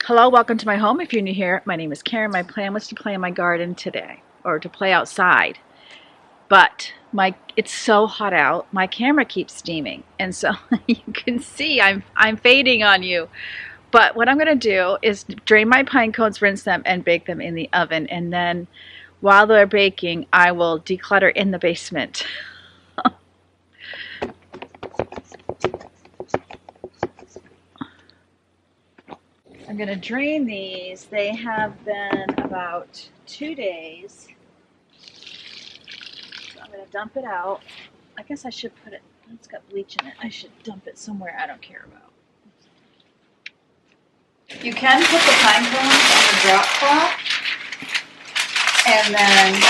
Hello, welcome to my home. If you're new here, my name is Karen. My plan was to play in my garden today, or to play outside. But it's so hot out, my camera keeps steaming. And so you can see I'm fading on you. But what I'm going to do is drain my pine cones, rinse them, and bake them in the oven. And then while they're baking, I will declutter in the basement. I'm going to drain these. They have been about 2 days. So I'm going to dump it out. I guess I should put it, it's got bleach in it. I should dump it somewhere I don't care about. You can put the pine cones on the drop cloth and then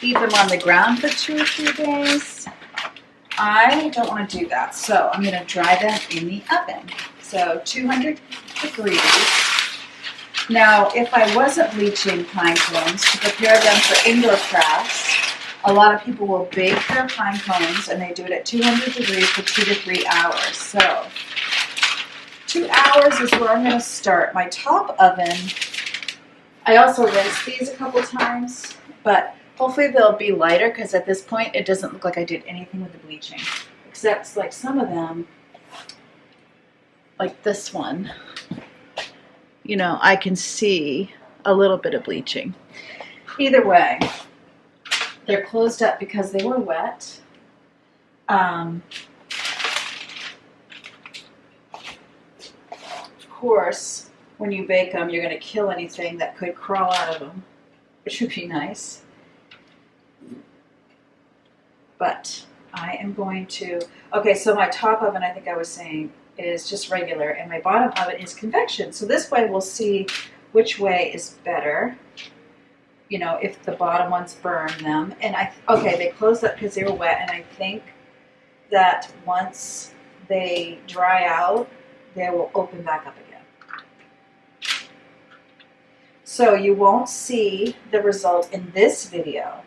leave them on the ground for 2 or 3 days. I don't want to do that, so I'm going to dry them in the oven. So 200 degrees. Now, if I wasn't bleaching pine cones to prepare them for indoor crafts, a lot of people will bake their pine cones and they do it at 200 degrees for 2 to 3 hours. So 2 hours is where I'm going to start. My top oven, I also rinsed these a couple times, but hopefully they'll be lighter because at this point it doesn't look like I did anything with the bleaching. Except like some of them, like this one, you know, I can see a little bit of bleaching. Either way, they're closed up because they were wet. Of course, when you bake them, you're going to kill anything that could crawl out of them, which would be nice. But I am going to, okay, so my top oven, I think I was saying, is just regular, and my bottom oven is convection. So this way we'll see which way is better, you know, if the bottom ones burn them. And okay, they closed up because they were wet, and I think that once they dry out, they will open back up again. So you won't see the result in this video.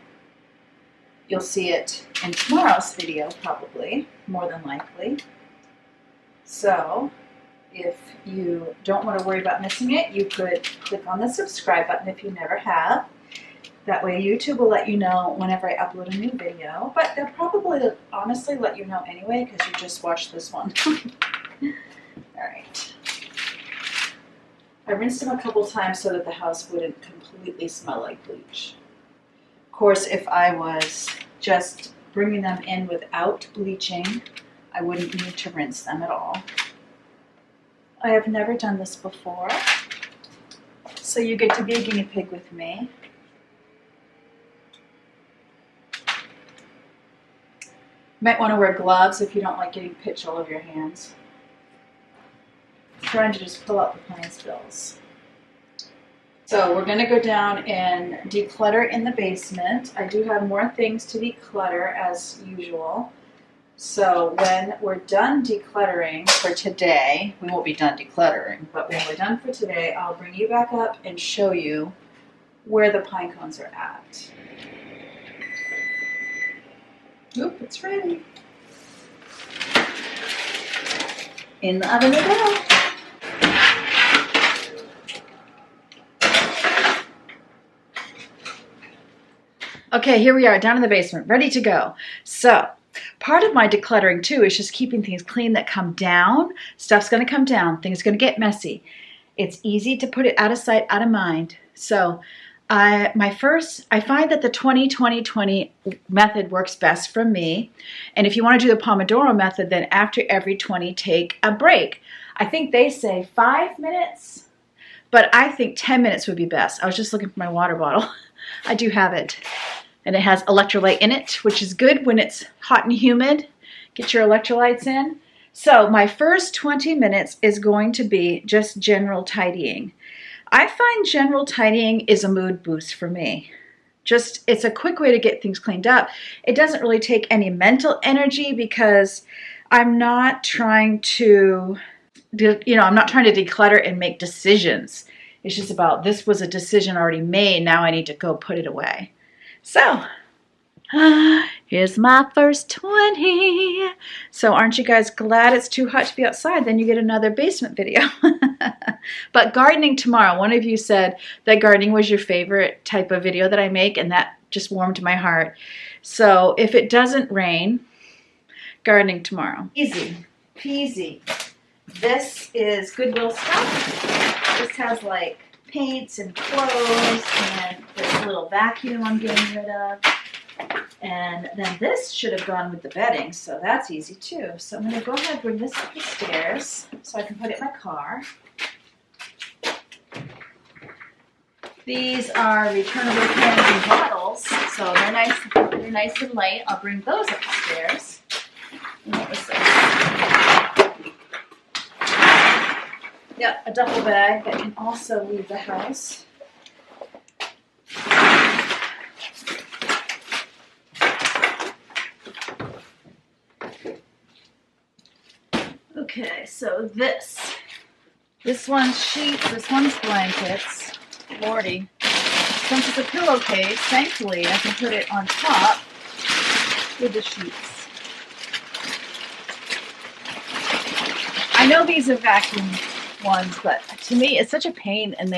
You'll see it in tomorrow's video, probably, more than likely. So if you don't want to worry about missing it, you could click on the subscribe button if you never have. That way YouTube will let you know whenever I upload a new video. But they'll probably honestly let you know anyway because you just watched this one. Alright. I rinsed them a couple times so that the house wouldn't completely smell like bleach. Of course, if I was just bringing them in without bleaching, I wouldn't need to rinse them at all. I have never done this before, so you get to be a guinea pig with me. You might want to wear gloves if you don't like getting pitch all over your hands. I'm trying to just pull out the pine spills. So we're going to go down and declutter in the basement. I do have more things to declutter as usual. So when we're done decluttering for today, we won't be done decluttering, but when we're done for today, I'll bring you back up and show you where the pine cones are at. Oop, it's ready. In the oven they go. Okay, here we are down in the basement, ready to go. So part of my decluttering too is just keeping things clean that come down. Stuff's going to come down. Things are going to get messy. It's easy to put it out of sight, out of mind. So I find that the 20-20-20 method works best for me. And if you want to do the Pomodoro method, then after every 20, take a break. I think they say 5 minutes, but I think 10 minutes would be best. I was just looking for my water bottle. I do have it. And it has electrolyte in it, which is good when it's hot and humid. Get your electrolytes in. So my first 20 minutes is going to be just general tidying. I find general tidying is a mood boost for me. It's a quick way to get things cleaned up. It doesn't really take any mental energy because I'm not trying to, I'm not trying to declutter and make decisions. It's just about, this was a decision already made, now I need to go put it away. So, Here's my first 20. So aren't you guys glad it's too hot to be outside? Then you get another basement video. But gardening tomorrow. One of you said that gardening was your favorite type of video that I make, and that just warmed my heart. So if it doesn't rain, gardening tomorrow. Easy peasy. This is Goodwill stuff. This has like paints and clothes and this little vacuum I'm getting rid of. And then this should have gone with the bedding, so that's easy too. So I'm going to go ahead and bring this up the stairs so I can put it in my car. These are returnable cans and bottles, so they're nice and light. I'll bring those up the stairs. And what was this? Yep, a duffel bag that can also leave the house. Okay, so this one's sheets, this one's blankets. Lordy. Since it's a pillowcase, thankfully I can put it on top with the sheets. I know these are vacuum ones, but to me it's such a pain, and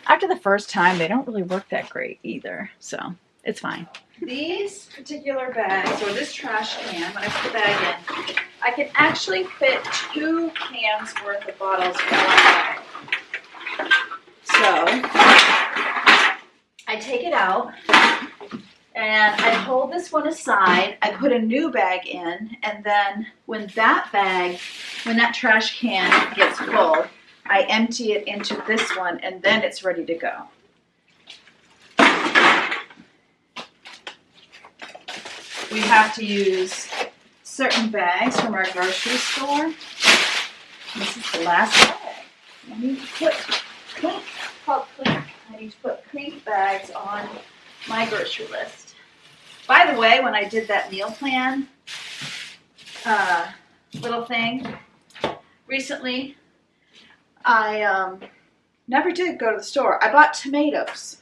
after the first time they don't really work that great either, so it's fine. These particular bags, or this trash can, when I put the bag in, I can actually fit 2 cans worth of bottles in one bag. So I take it out and I hold this one aside. I put a new bag in, and then when that trash can gets full, I empty it into this one, and then it's ready to go. We have to use certain bags from our grocery store. This is the last bag. I need to put clean bags on my grocery list. By the way, when I did that meal plan little thing recently, I never did go to the store. I bought tomatoes.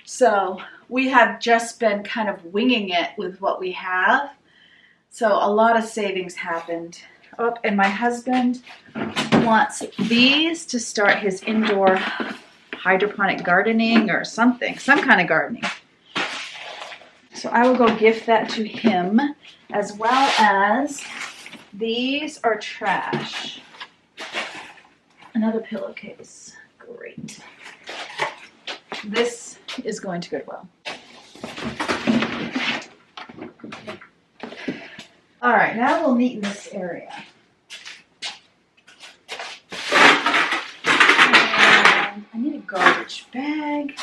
So we have just been kind of winging it with what we have. So a lot of savings happened. Oh, and my husband wants these to start his indoor hydroponic gardening or something, some kind of gardening. So I will go gift that to him, as well as these are trash. Another pillowcase. Great. This is going to Goodwill. All right, now we'll neaten this area. And I need a garbage bag.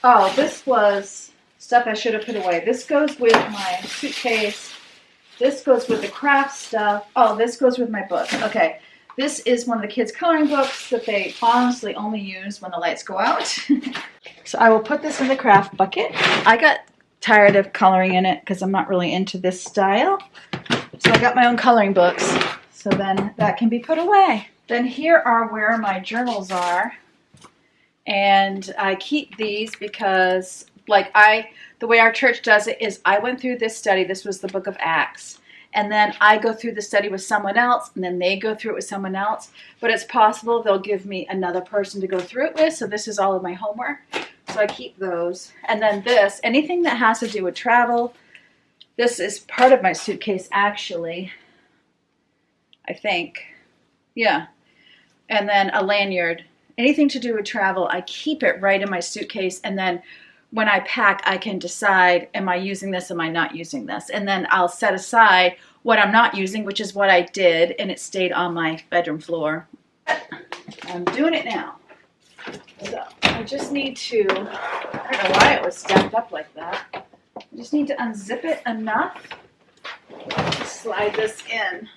Oh, this was stuff I should have put away. This goes with my suitcase. This goes with the craft stuff. Oh, this goes with my book. Okay. This is one of the kids' coloring books that they honestly only use when the lights go out. So I will put this in the craft bucket. I got tired of coloring in it because I'm not really into this style. So I got my own coloring books. So then that can be put away. Then here are where my journals are. And I keep these because the way our church does it is I went through this study. This was the book of Acts. And then I go through the study with someone else, and then they go through it with someone else. But it's possible they'll give me another person to go through it with, so this is all of my homework. So I keep those. And then this, anything that has to do with travel, this is part of my suitcase, actually. I think. Yeah. And then a lanyard. Anything to do with travel, I keep it right in my suitcase, and then when I pack, I can decide, am I using this, am I not using this? And then I'll set aside what I'm not using, which is what I did, and it stayed on my bedroom floor. I'm doing it now. So I just need to, I don't know why it was stacked up like that. I just need to unzip it enough to slide this in.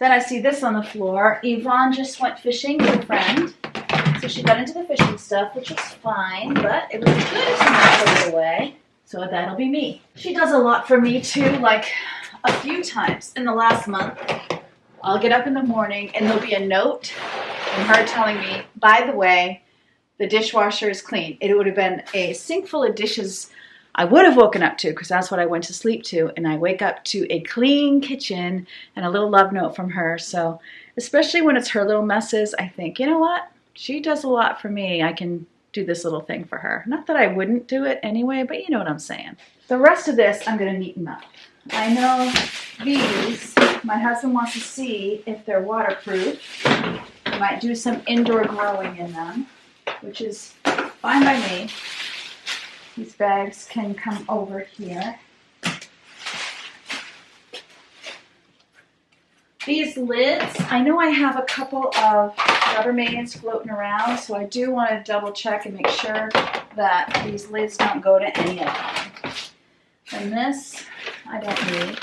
Then I see this on the floor. Yvonne just went fishing with a friend. So she got into the fishing stuff, which was fine, but it was good to not put it away. So that'll be me. She does a lot for me too, like a few times in the last month. I'll get up in the morning and there'll be a note from her telling me, by the way, the dishwasher is clean. It would have been a sink full of dishes I would have woken up to, because that's what I went to sleep to, and I wake up to a clean kitchen and a little love note from her. So especially when it's her little messes, I think, you know what? She does a lot for me. I can do this little thing for her. Not that I wouldn't do it anyway, but you know what I'm saying. The rest of this, I'm going to neaten up. I know these, my husband wants to see if they're waterproof. I might do some indoor growing in them, which is fine by me. These bags can come over here. These lids, I know I have a couple of Rubbermaids floating around, so I do want to double check and make sure that these lids don't go to any of them. And this, I don't need.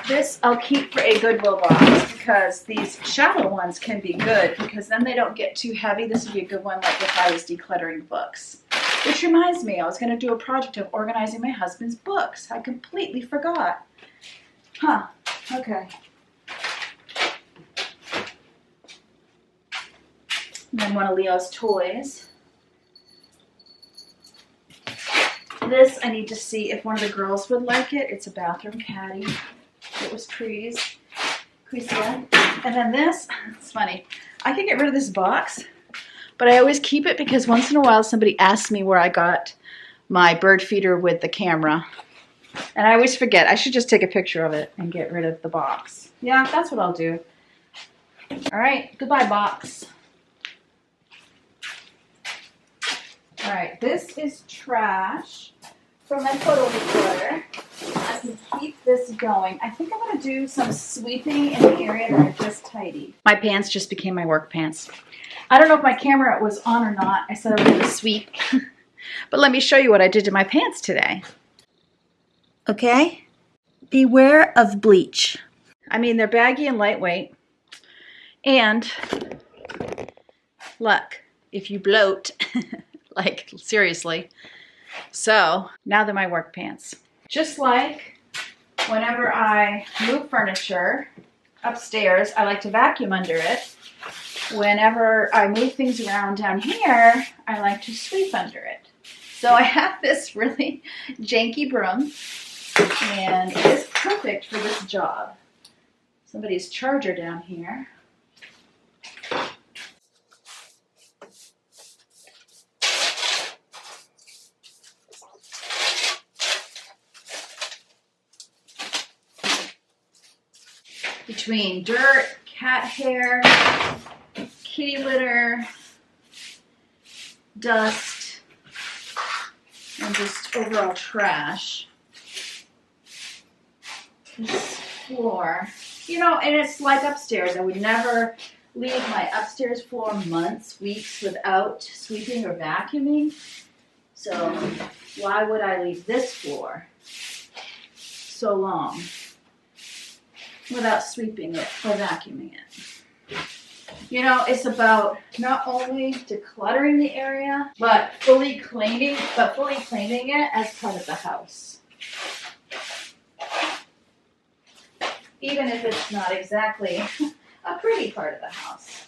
This I'll keep for a Goodwill box, because these shallow ones can be good because then they don't get too heavy. This would be a good one like if I was decluttering books. Which reminds me, I was going to do a project of organizing my husband's books. I completely forgot. Huh, okay. And then one of Leo's toys. This, I need to see if one of the girls would like it. It's a bathroom caddy. It was Creesia. And then this, it's funny. I can get rid of this box, but I always keep it because once in a while somebody asks me where I got my bird feeder with the camera. And I always forget. I should just take a picture of it and get rid of the box. Yeah, that's what I'll do. All right, goodbye box. All right, this is trash from my photo declutter. I can keep this going. I think I'm going to do some sweeping in the area that I just tidied. My pants just became my work pants. I don't know if my camera was on or not. I said I was going to sweep. But let me show you what I did to my pants today. Okay? Beware of bleach. I mean, they're baggy and lightweight. And look, if you bloat, like seriously. So now they're my work pants. Just like whenever I move furniture upstairs, I like to vacuum under it. Whenever I move things around down here, I like to sweep under it. So I have this really janky broom, and it is perfect for this job. Somebody's charger down here. Between dirt, cat hair, kitty litter, dust, and just overall trash. This floor, you know, and it's like upstairs. I would never leave my upstairs floor months, weeks without sweeping or vacuuming. So why would I leave this floor so long without sweeping it or vacuuming it? You know, it's about not only decluttering the area, but fully cleaning it as part of the house. Even if it's not exactly a pretty part of the house.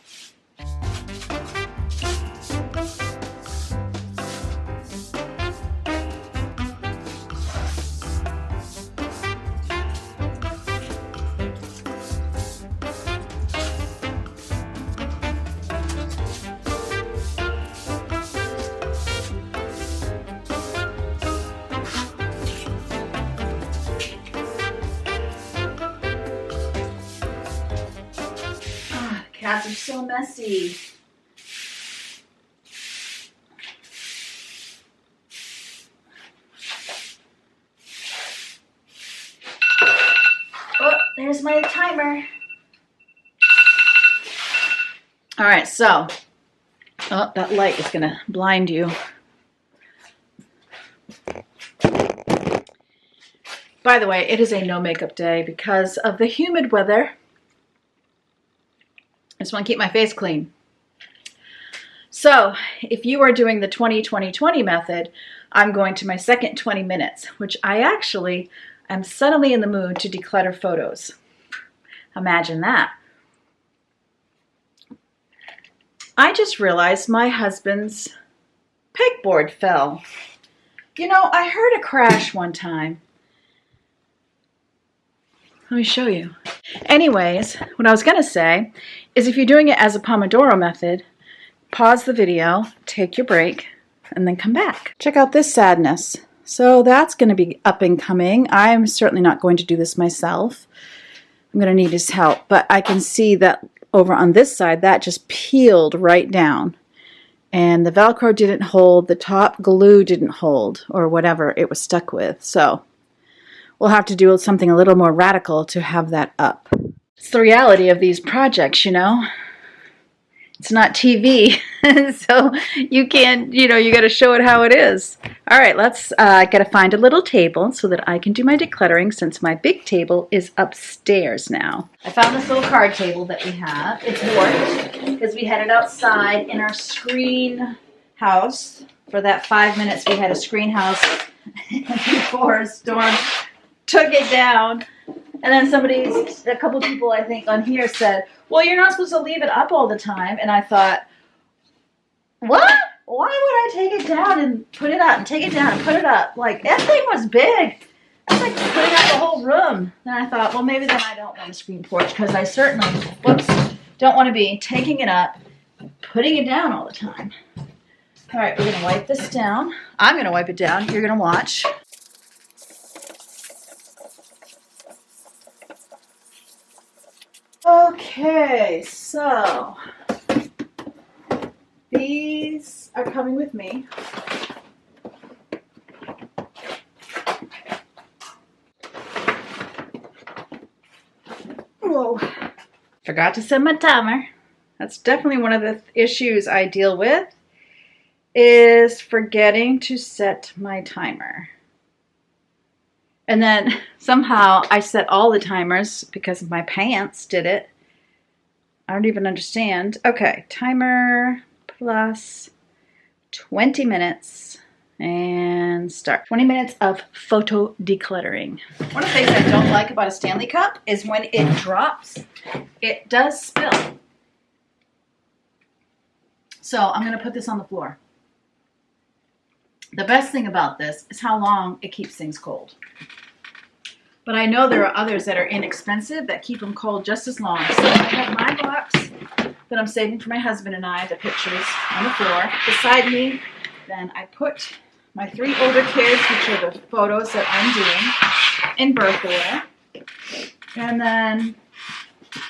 Cats are so messy. Oh, there's my timer. All right, so, oh, that light is gonna blind you. By the way, it is a no makeup day because of the humid weather. I just want to keep my face clean. So if you are doing the 20-20-20 method, I'm going to my second 20 minutes, which I actually am suddenly in the mood to declutter photos. Imagine that. I just realized my husband's pegboard fell. You know, I heard a crash one time. Let me show you. Anyways, what I was going to say is if you're doing it as a Pomodoro method, pause the video, take your break, and then come back. Check out this sadness. So that's going to be up and coming. I'm certainly not going to do this myself. I'm going to need his help. But I can see that over on this side, that just peeled right down. And the Velcro didn't hold, the top glue didn't hold, or whatever it was stuck with. So we'll have to do something a little more radical to have that up. It's the reality of these projects, you know. It's not TV, so you can't, you know, you got to show it how it is. All right, let's got to find a little table so that I can do my decluttering since my big table is upstairs now. I found this little card table that we have. It's warped because we had it outside in our screen house. For that 5 minutes, we had a screen house before a storm took it down. And then a couple people I think on here said, well, you're not supposed to leave it up all the time. And I thought, what? Why would I take it down and put it up and take it down and put it up? Like, that thing was big. That's like putting up the whole room. Then I thought, well, maybe then I don't want a screen porch because I certainly, don't want to be taking it up and putting it down all the time. All right, we're going to wipe this down. I'm going to wipe it down. You're going to watch. Okay, so these are coming with me. Whoa. Forgot to set my timer. That's definitely one of the issues I deal with, is forgetting to set my timer. And then somehow I set all the timers because my pants did it. I don't even understand. Okay, timer plus 20 minutes and start. 20 minutes of photo decluttering. One of the things I don't like about a Stanley Cup is when it drops, it does spill. So I'm going to put this on the floor. The best thing about this is how long it keeps things cold. But I know there are others that are inexpensive that keep them cold just as long. So I have my box that I'm saving for my husband and I, the pictures on the floor. Beside me, then I put my 3 older kids, which are the photos that I'm doing in birth order. And then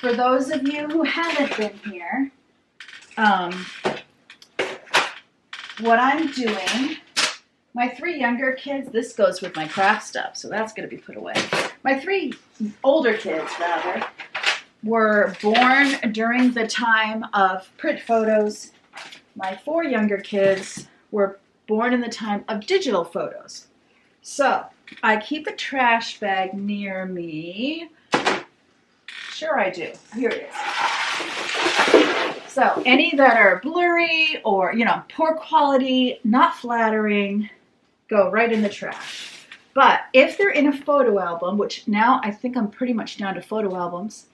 for those of you who haven't been here, what I'm doing, my 3 younger kids, this goes with my craft stuff, so that's going to be put away. My 3 older kids, rather, were born during the time of print photos. My 4 younger kids were born in the time of digital photos. So I keep a trash bag near me. Sure I do. Here it is. So any that are blurry or, you know, poor quality, not flattering, go right in the trash. But if they're in a photo album, which now I think I'm pretty much down to photo albums,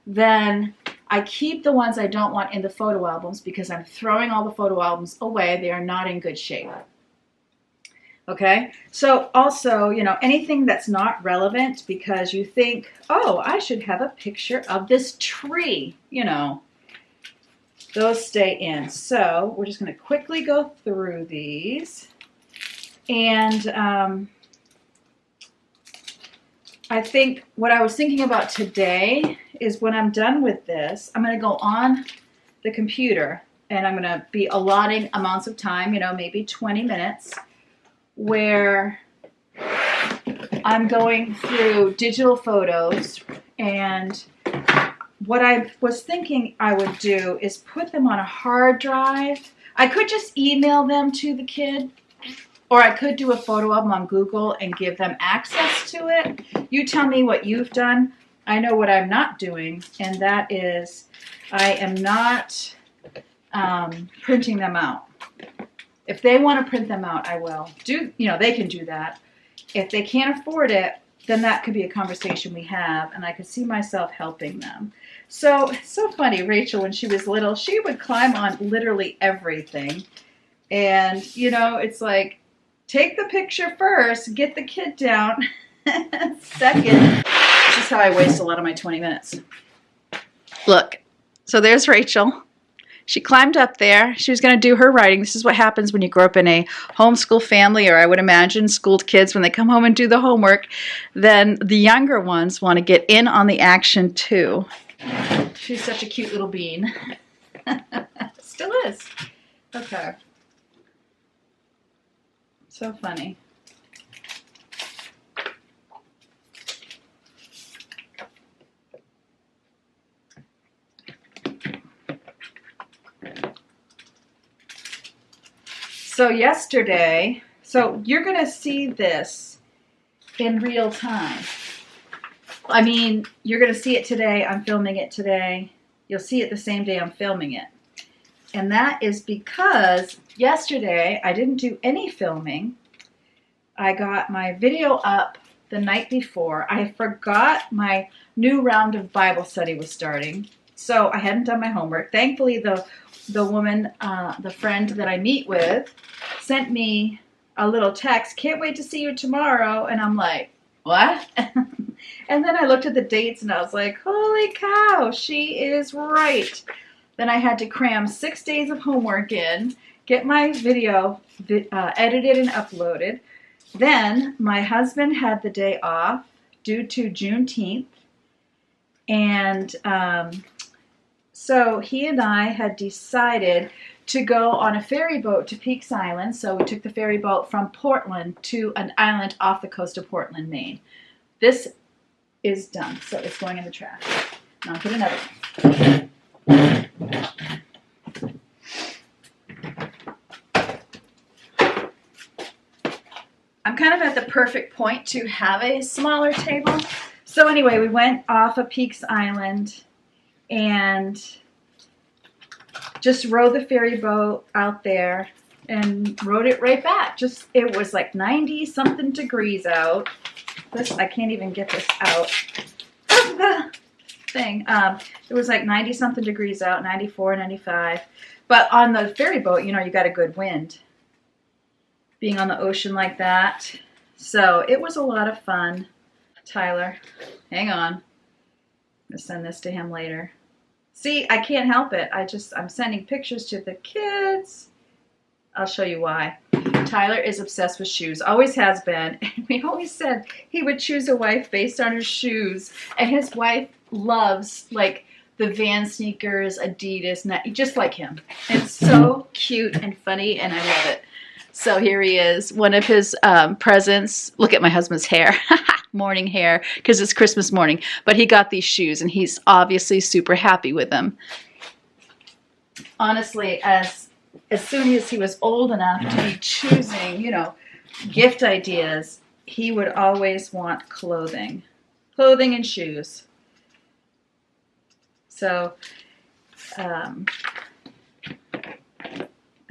then I keep the ones I don't want in the photo albums because I'm throwing all the photo albums away. They are not in good shape. Okay? So also, you know, anything that's not relevant because you think, oh, I should have a picture of this tree, you know, those stay in. So we're just going to quickly go through these. And I think what I was thinking about today is when I'm done with this, I'm going to go on the computer and I'm going to be allotting amounts of time, you know, maybe 20 minutes, where I'm going through digital photos. And what I was thinking I would do is put them on a hard drive. I could just email them to the kid, Or I could do a photo of them on Google and give them access to it. You tell me what you've done. I know what I'm not doing, and that is I am not printing them out. If they want to print them out, I will. They can do that. If they can't afford it, then that could be a conversation we have, and I could see myself helping them. So funny, Rachel, when she was little, she would climb on literally everything. And, it's like, take the picture first, get the kid down second. This is how I waste a lot of my 20 minutes. Look, so there's Rachel. She climbed up there. She was going to do her writing. This is what happens when you grow up in a homeschool family, or I would imagine schooled kids, when they come home and do the homework, then the younger ones want to get in on the action too. She's such a cute little bean. Still is. Okay. So funny. So yesterday, you're going to see this in real time. I mean, you're going to see it today. I'm filming it today. You'll see it the same day I'm filming it. And that is because yesterday I didn't do any filming. I got my video up the night before. I forgot my new round of Bible study was starting. So I hadn't done my homework. Thankfully, the woman, the friend that I meet with, sent me a little text, "Can't wait to see you tomorrow." And I'm like, what? And then I looked at the dates and I was like, holy cow, she is right. Then I had to cram 6 days of homework in, get my video edited and uploaded. Then my husband had the day off due to Juneteenth. And so he and I had decided to go on a ferry boat to Peaks Island. So we took the ferry boat from Portland to an island off the coast of Portland, Maine. This is done, so it's going in the trash. Now I'll get another one. I'm kind of at the perfect point to have a smaller table. So anyway, we went off of Peaks Island and just rode the ferry boat out there and rode it right back. It was like 90 something degrees out. I can't even get this out of the thing. It was like 90 something degrees out, 94, 95. But on the ferry boat, you got a good wind being on the ocean like that. So it was a lot of fun. Tyler, hang on. I'm going to send this to him later. See, I can't help it. I'm sending pictures to the kids. I'll show you why. Tyler is obsessed with shoes, always has been. And we always said he would choose a wife based on her shoes. And his wife loves, like, the Van sneakers, Adidas, just like him. It's so cute and funny, and I love it. So here he is. One of his presents. Look at my husband's hair. Morning hair, because it's Christmas morning. But he got these shoes, and he's obviously super happy with them. Honestly, as soon as he was old enough to be choosing, gift ideas, he would always want clothing and shoes. So, as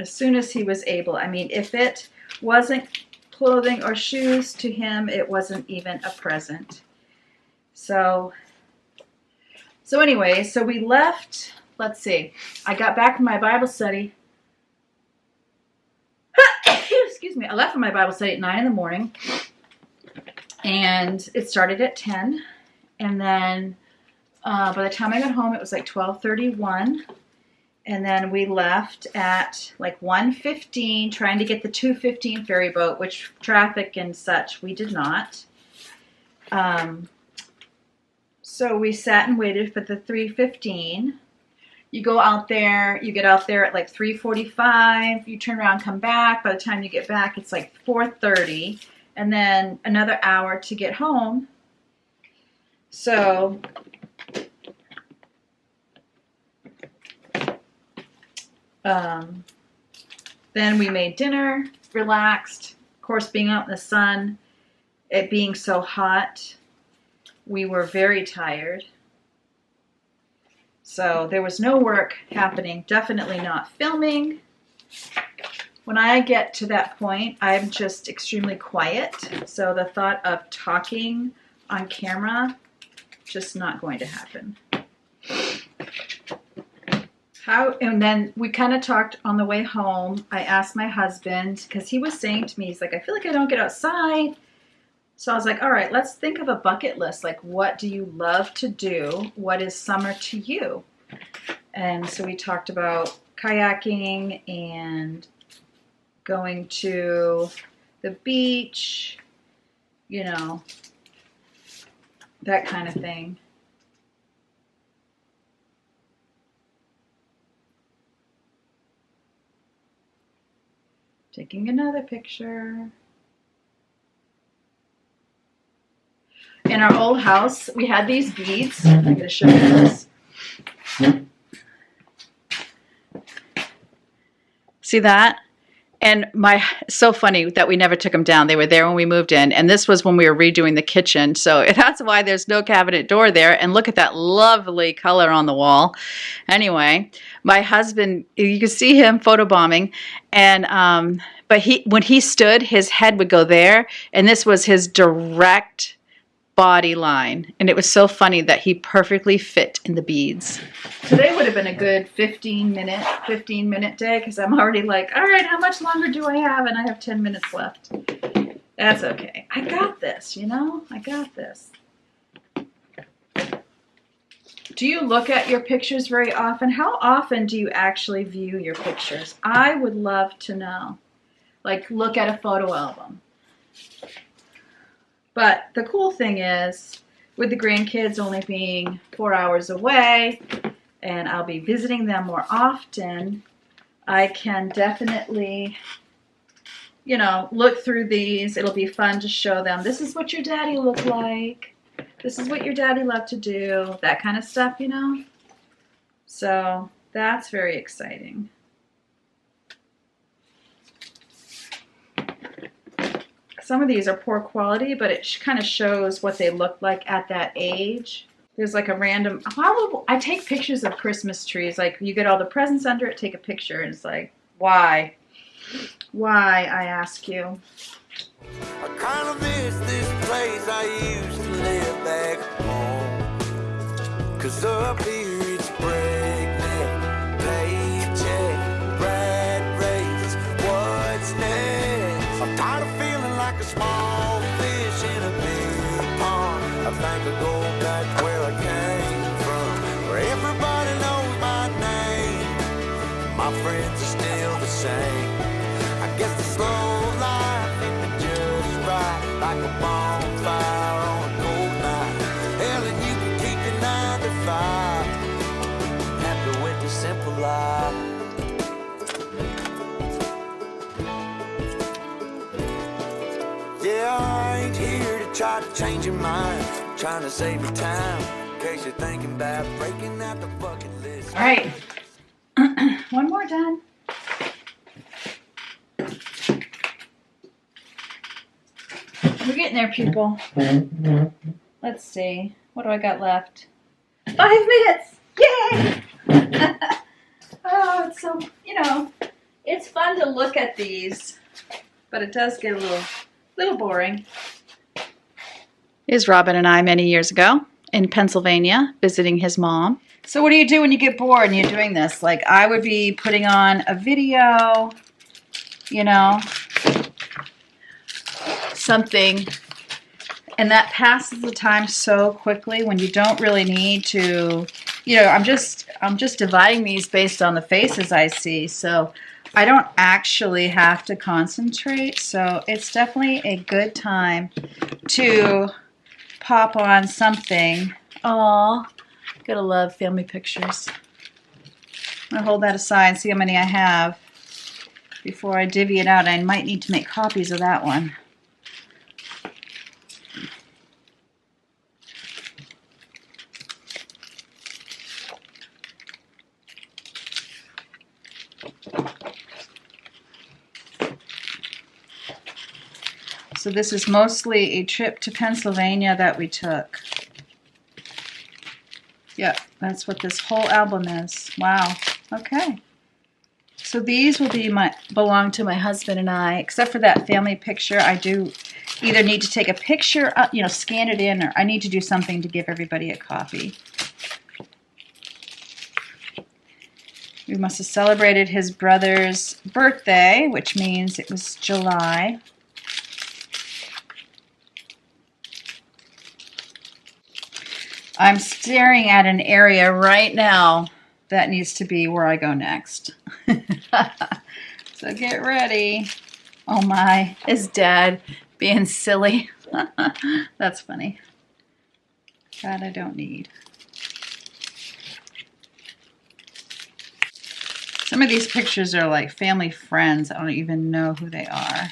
soon as he was able, I mean, if it wasn't clothing or shoes to him, it wasn't even a present. So anyway, so we left, let's see, I got back from my Bible study. Excuse me, I left from my Bible study at 9 in the morning, and it started at 10, and then by the time I got home, it was like 12:31. And then we left at like 1:15, trying to get the 2:15 ferry boat, which traffic and such, we did not. So we sat and waited for the 3:15. You go out there, you get out there at like 3:45, you turn around, come back. By the time you get back, it's like 4:30, and then another hour to get home. So then we made dinner, relaxed, course, being out in the sun, it being so hot, we were very tired. So there was no work happening, definitely not filming. When I get to that point, I'm just extremely quiet. So the thought of talking on camera, just not going to happen. And then we kind of talked on the way home. I asked my husband, because he was saying to me, he's like, I feel like I don't get outside. So I was like, all right, let's think of a bucket list. Like, what do you love to do? What is summer to you? And so we talked about kayaking and going to the beach, you know, that kind of thing. Taking another picture. In our old house, we had these beads. I'm going to show you this. See that? And so funny that we never took them down. They were there when we moved in. And this was when we were redoing the kitchen. So that's why there's no cabinet door there. And look at that lovely color on the wall. Anyway, my husband, you can see him photobombing. And, but when he stood, his head would go there. And this was his direct body line, and it was so funny that he perfectly fit in the beads. Today would have been a good 15 minute day, because I'm already like, all right, how much longer do I have? And I have 10 minutes left. That's okay. I got this, you know? I got this. Do you look at your pictures very often? How often do you actually view your pictures? I would love to know. Like, look at a photo album. But the cool thing is, with the grandkids only being 4 hours away, and I'll be visiting them more often, I can definitely, you know, look through these. It'll be fun to show them, this is what your daddy looked like. This is what your daddy loved to do. That kind of stuff, you know. So that's very exciting. Some of these are poor quality, but it kind of shows what they looked like at that age. There's like a random, I take pictures of Christmas trees. Like, you get all the presents under it, take a picture, and it's like, why? Why, I ask you. I kind of miss this place I used to live back home. 'Cause up here it's breakneck, paycheck, rat race, what's next? I'm tired of feeling like a small fish in a big pond. I think I'll go back where I came from, where everybody knows my name. My friends are still the same. I guess the slow life hit me just right, like a bonfire on a cold night. Hell, and you can keep your 9 to 5, happy with the simple life. Yeah, I ain't here to try to change your mind, trying to save your time, in case you're thinking about breaking out the bucket list. All right, one more done. We're getting there, people. Let's see. What do I got left? 5 minutes! Yay! Oh, it's so, you know, it's fun to look at these, but it does get a little boring. Is Robin and I many years ago in Pennsylvania visiting his mom. So what do you do when you get bored and you're doing this? Like, I would be putting on a video, you know, something, and that passes the time so quickly when you don't really need to, you know, I'm just dividing these based on the faces I see, so I don't actually have to concentrate. So it's definitely a good time to pop on something. Aw, gotta love family pictures. I'm gonna hold that aside and see how many I have before I divvy it out. I might need to make copies of that one. So this is mostly a trip to Pennsylvania that we took. Yeah, that's what this whole album is. Wow. Okay. So these will be belong to my husband and I, except for that family picture. I do either need to take a picture, scan it in, or I need to do something to give everybody a copy. We must have celebrated his brother's birthday, which means it was July. I'm staring at an area right now that needs to be where I go next. So get ready. Oh my, his dad being silly. That's funny. That I don't need. Some of these pictures are like family friends. I don't even know who they are.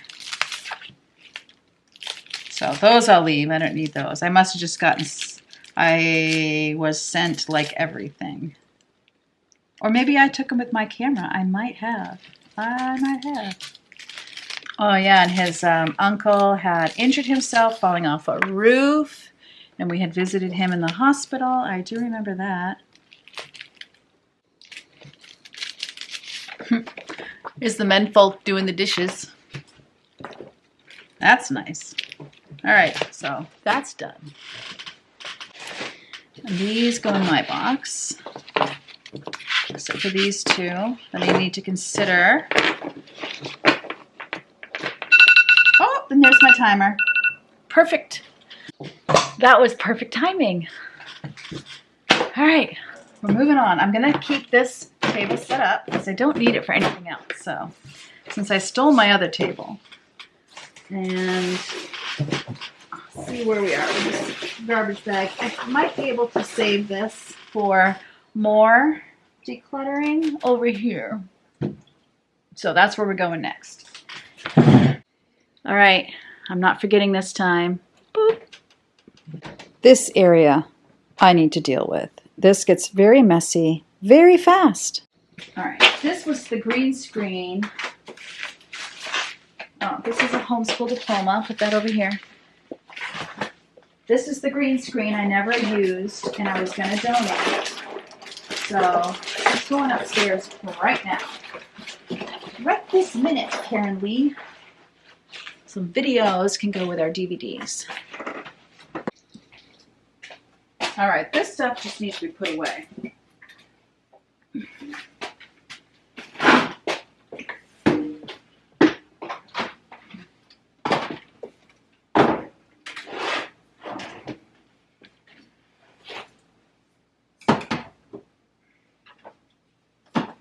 So those I'll leave. I don't need those. I must have just gotten... I was sent like everything. Or maybe I took them with my camera. I might have. Oh yeah, and his uncle had injured himself falling off a roof. And we had visited him in the hospital. I do remember that. Here's the menfolk doing the dishes. That's nice. All right, so that's done. And these go in my box. Except for these two that I need to consider. Oh, and there's my timer. Perfect. That was perfect timing. All right, we're moving on. I'm going to keep this table set up because I don't need it for anything else. So, since I stole my other table. And let's see where we are with this garbage bag. I might be able to save this for more decluttering over here. So that's where we're going next. All right, I'm not forgetting this time. Boop. This area I need to deal with. This gets very messy very fast. All right, this was the green screen. Oh, this is a homeschool diploma. Put that over here. This is the green screen I never used, and I was going to donate. So it's going upstairs right now. Right this minute, Karen Lee. Some videos can go with our DVDs. All right, this stuff just needs to be put away.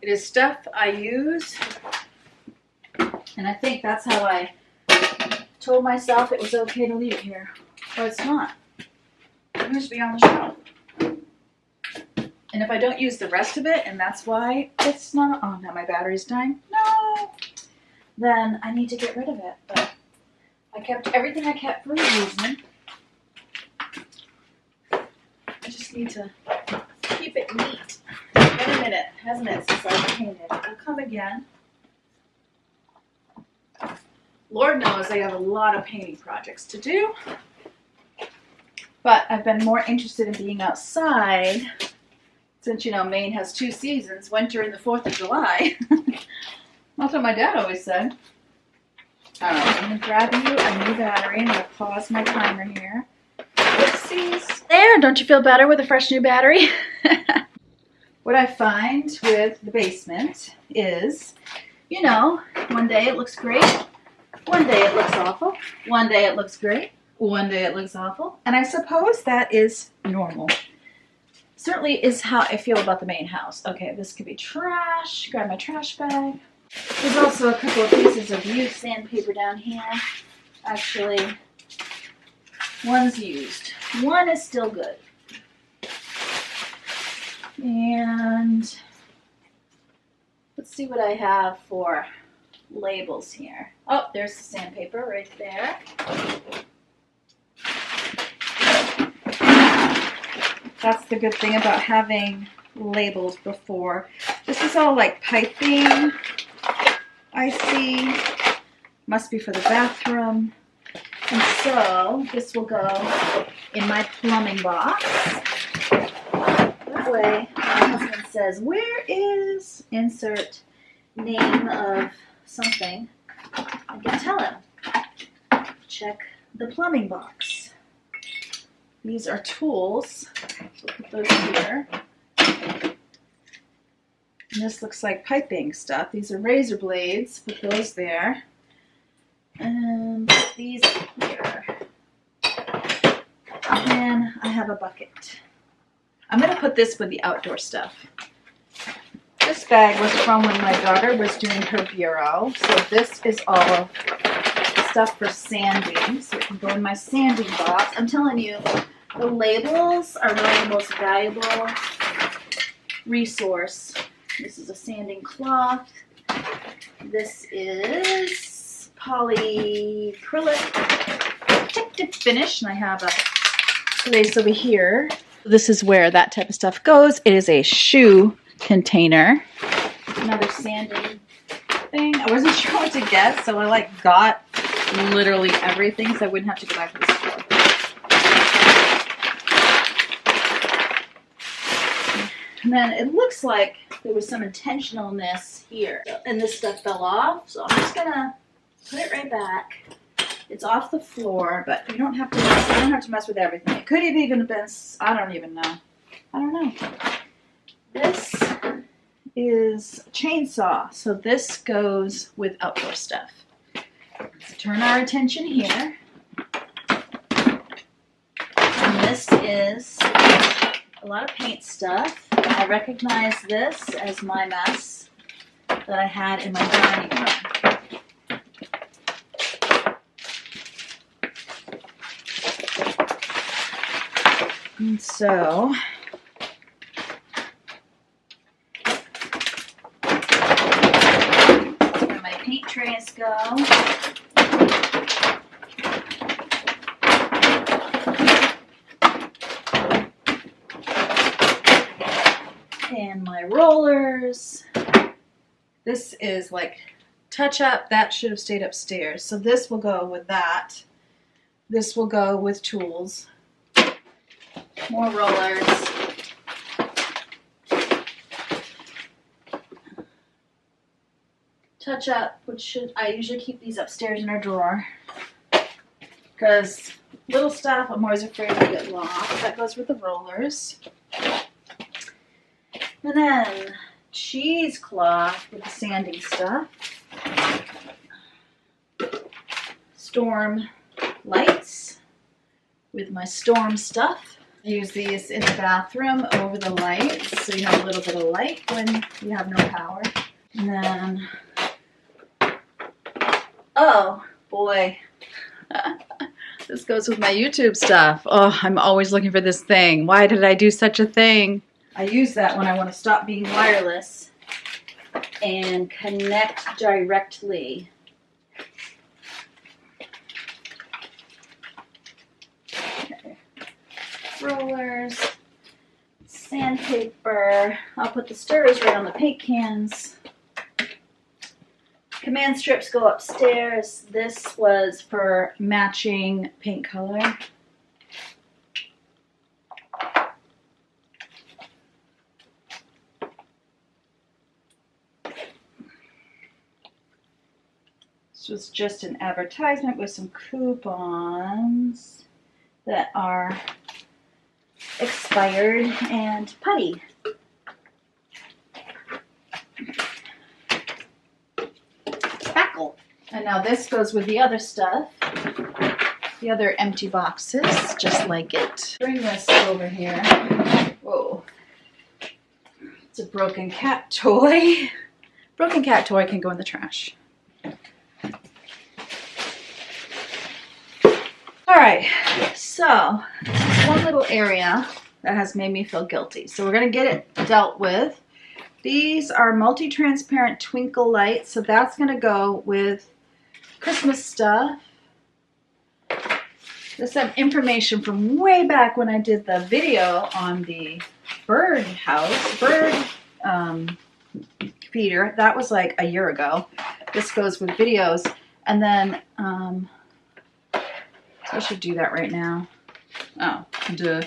It is stuff I use, and I think that's how I told myself it was okay to leave it here. But it's not. It needs to be on the shelf. And if I don't use the rest of it, and that's why it's not, oh, now my battery's dying. No! Then I need to get rid of it. But I kept everything I kept for a reason. I just need to keep it neat. It's been a minute, hasn't it, since I painted. It'll come again. Lord knows I have a lot of painting projects to do. But I've been more interested in being outside since, you know, Maine has 2 seasons, winter and the 4th of July. That's what my dad always said. All right, I'm going to grab you a new battery. I'm going to pause my timer here. Oopsies. There, don't you feel better with a fresh new battery? What I find with the basement is, you know, one day it looks great, one day it looks awful, one day it looks great, one day it looks awful, and I suppose that is normal. Certainly is how I feel about the main house. Okay, this could be trash. Grab my trash bag. There's also a couple of pieces of used sandpaper down here. Actually, one's used. One is still good. And let's see what I have for labels here. Oh, there's the sandpaper right there. That's the good thing about having labels before. This is all like piping, I see. Must be for the bathroom. And so this will go in my plumbing box. That way, my husband says, where is insert name of something? I can tell him. Check the plumbing box. These are tools. So put those here. And this looks like piping stuff. These are razor blades. Put those there. And put these here. And then I have a bucket. I'm going to put this with the outdoor stuff. This bag was from when my daughter was doing her bureau. So this is all stuff for sanding. So it can go in my sanding box. I'm telling you, the labels are really the most valuable resource. This is a sanding cloth. This is polyacrylic protective finish, and I have a place over here. This is where that type of stuff goes. It is a shoe container. Another sanding thing. I wasn't sure what to get, so I got literally everything so I wouldn't have to go back to the store. And then it looks like there was some intentionalness here. And this stuff fell off, so I'm just gonna put it right back. It's off the floor, but you don't have to mess with everything. It could have even been, I don't even know. I don't know. This is a chainsaw, so this goes with outdoor stuff. Let's turn our attention here. And this is a lot of paint stuff. I recognize this as my mess that I had in my dining room. And so that's where my paint trays go. And my rollers. This is like touch up. That should have stayed upstairs. So this will go with that. This will go with tools. More rollers. Touch up, I usually keep these upstairs in our drawer. Because little stuff, I'm always afraid to get lost. That goes with the rollers. And then cheesecloth with the sanding stuff. Storm lights with my storm stuff. I use these in the bathroom over the lights, so you have a little bit of light when you have no power. And then, oh boy, this goes with my YouTube stuff. Oh, I'm always looking for this thing. Why did I do such a thing? I use that when I want to stop being wireless and connect directly. Okay. Rollers, sandpaper. I'll put the stirrers right on the paint cans. Command strips go upstairs. This was for matching paint color. This was just an advertisement with some coupons that are expired and putty. Spackle. And now this goes with the other stuff. The other empty boxes, just like it. Bring this over here. Whoa. It's a broken cat toy. Broken cat toy can go in the trash. Alright, so this is one little area that has made me feel guilty. So we're going to get it dealt with. These are multi-transparent twinkle lights, so that's going to go with Christmas stuff. There's some information from way back when I did the video on the bird feeder. That was like a year ago. This goes with videos. And then I should do that right now. Oh, duh.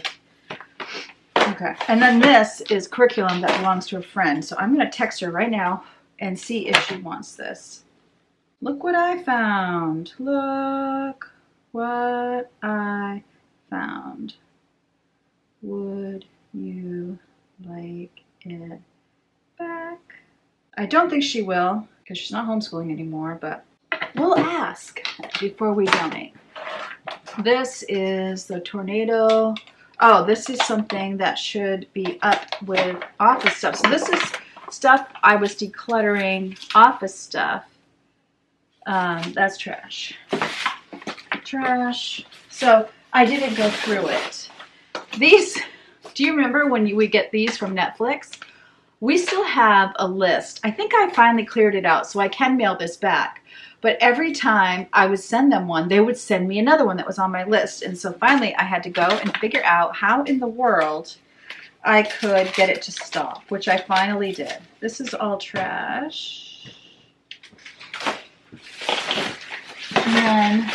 Okay. And then this is curriculum that belongs to a friend. So I'm going to text her right now and see if she wants this. Look what I found. Look what I found. Would you like it back? I don't think she will because she's not homeschooling anymore, but we'll ask before we donate. This is the tornado. Oh, this is something that should be up with office stuff. So this is stuff I was decluttering, office stuff. That's trash. Trash. So I didn't go through it. These, do you remember when we get these from Netflix? We still have a list. I think I finally cleared it out, so I can mail this back. But every time I would send them one, they would send me another one that was on my list. And so finally I had to go and figure out how in the world I could get it to stop, which I finally did. This is all trash. And then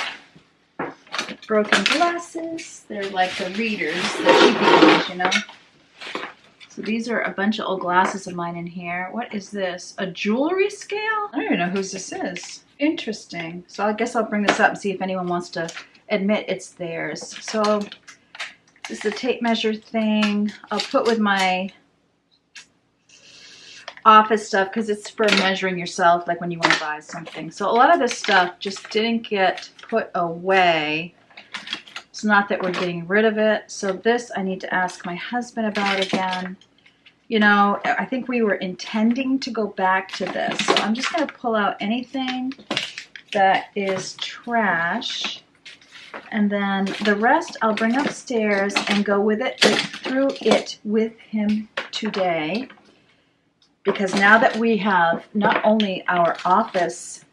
broken glasses. They're like the readers, the cheapy ones, you know. So these are a bunch of old glasses of mine in here. What is this? A jewelry scale? I don't even know whose this is. Interesting. So I guess I'll bring this up and see if anyone wants to admit it's theirs. So this is the tape measure thing. I'll put with my office stuff because it's for measuring yourself, like when you want to buy something. So a lot of this stuff just didn't get put away. It's not that we're getting rid of it. So this I need to ask my husband about again. You know, I think we were intending to go back to this. So I'm just going to pull out anything that is trash. And then the rest I'll bring upstairs and go with it, through it with him today. Because now that we have not only our office,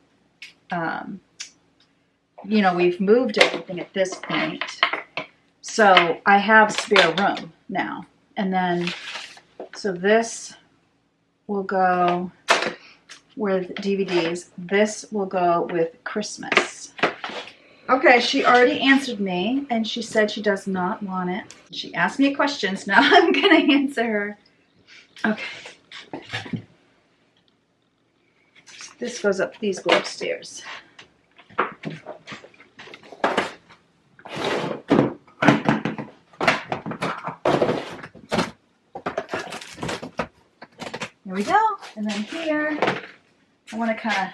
you know, we've moved everything at this point. So I have spare room now. And then, so this will go with DVDs. This will go with Christmas. Okay, she already answered me, and she said she does not want it. She asked me questions. Now I'm going to answer her. Okay. This goes up, these go upstairs. There we go. And then here, I want to kind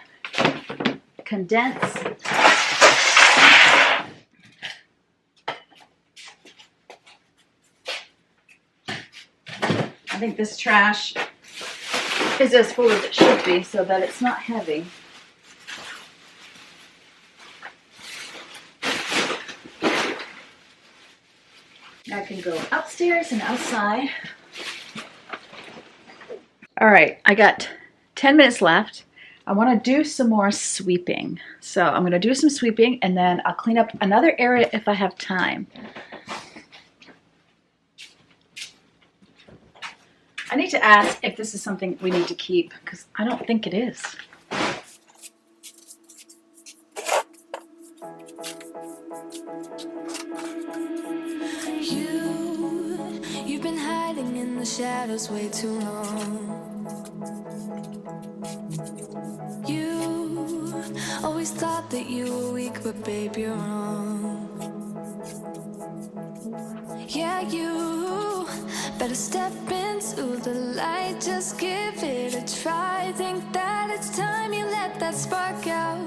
of condense. I think this trash is as full as it should be so that it's not heavy. I can go upstairs and outside. All right, I got 10 minutes left. I want to do some more sweeping. So I'm going to do some sweeping and then I'll clean up another area if I have time. I need to ask if this is something we need to keep because I don't think it is. You've been hiding in the shadows way too long. You always thought that you were weak, but babe, you're wrong. Yeah, you better step into the light, just give it a try. Think that it's time you let that spark out.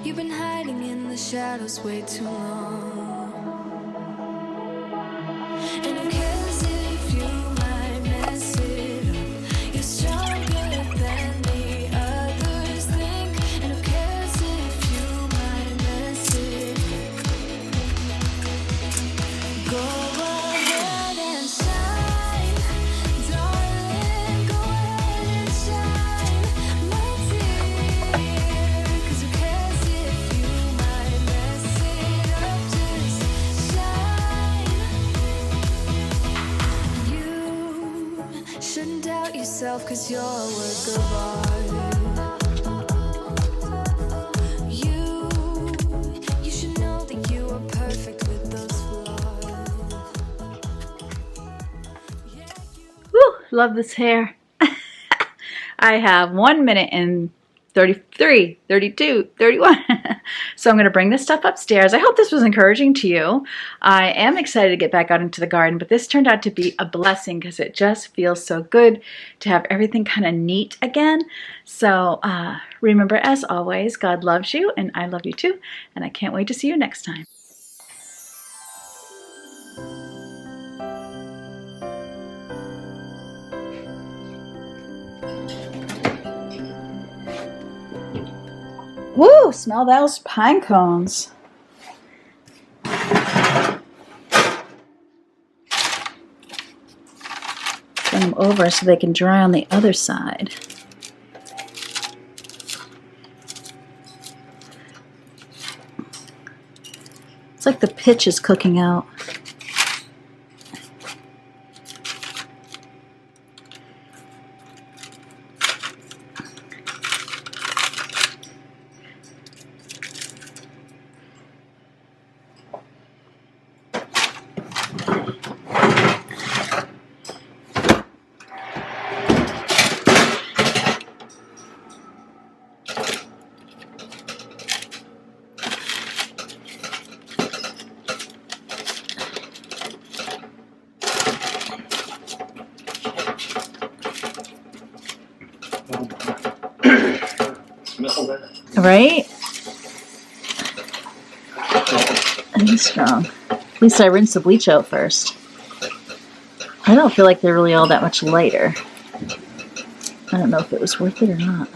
You've been hiding in the shadows way too long. And who cares if you might mess it up? You're stronger than the others think. And who cares if you might mess it up? Go ahead and shine, darling. Go ahead and shine, my dear. 'Cause who cares if you might mess it up? Just shine. You shouldn't doubt yourself, 'cause you're a work of art. You should know that you are perfect. love this hair. I have 1 minute and 33, 32, 31. So I'm going to bring this stuff upstairs. I hope this was encouraging to you. I am excited to get back out into the garden, but this turned out to be a blessing because it just feels so good to have everything kind of neat again. So remember, as always, God loves you and I love you too. And I can't wait to see you next time. Woo! Smell those pine cones. Turn them over so they can dry on the other side. It's like the pitch is cooking out. Right? And he's strong. At least I rinsed the bleach out first. I don't feel like they're really all that much lighter. I don't know if it was worth it or not.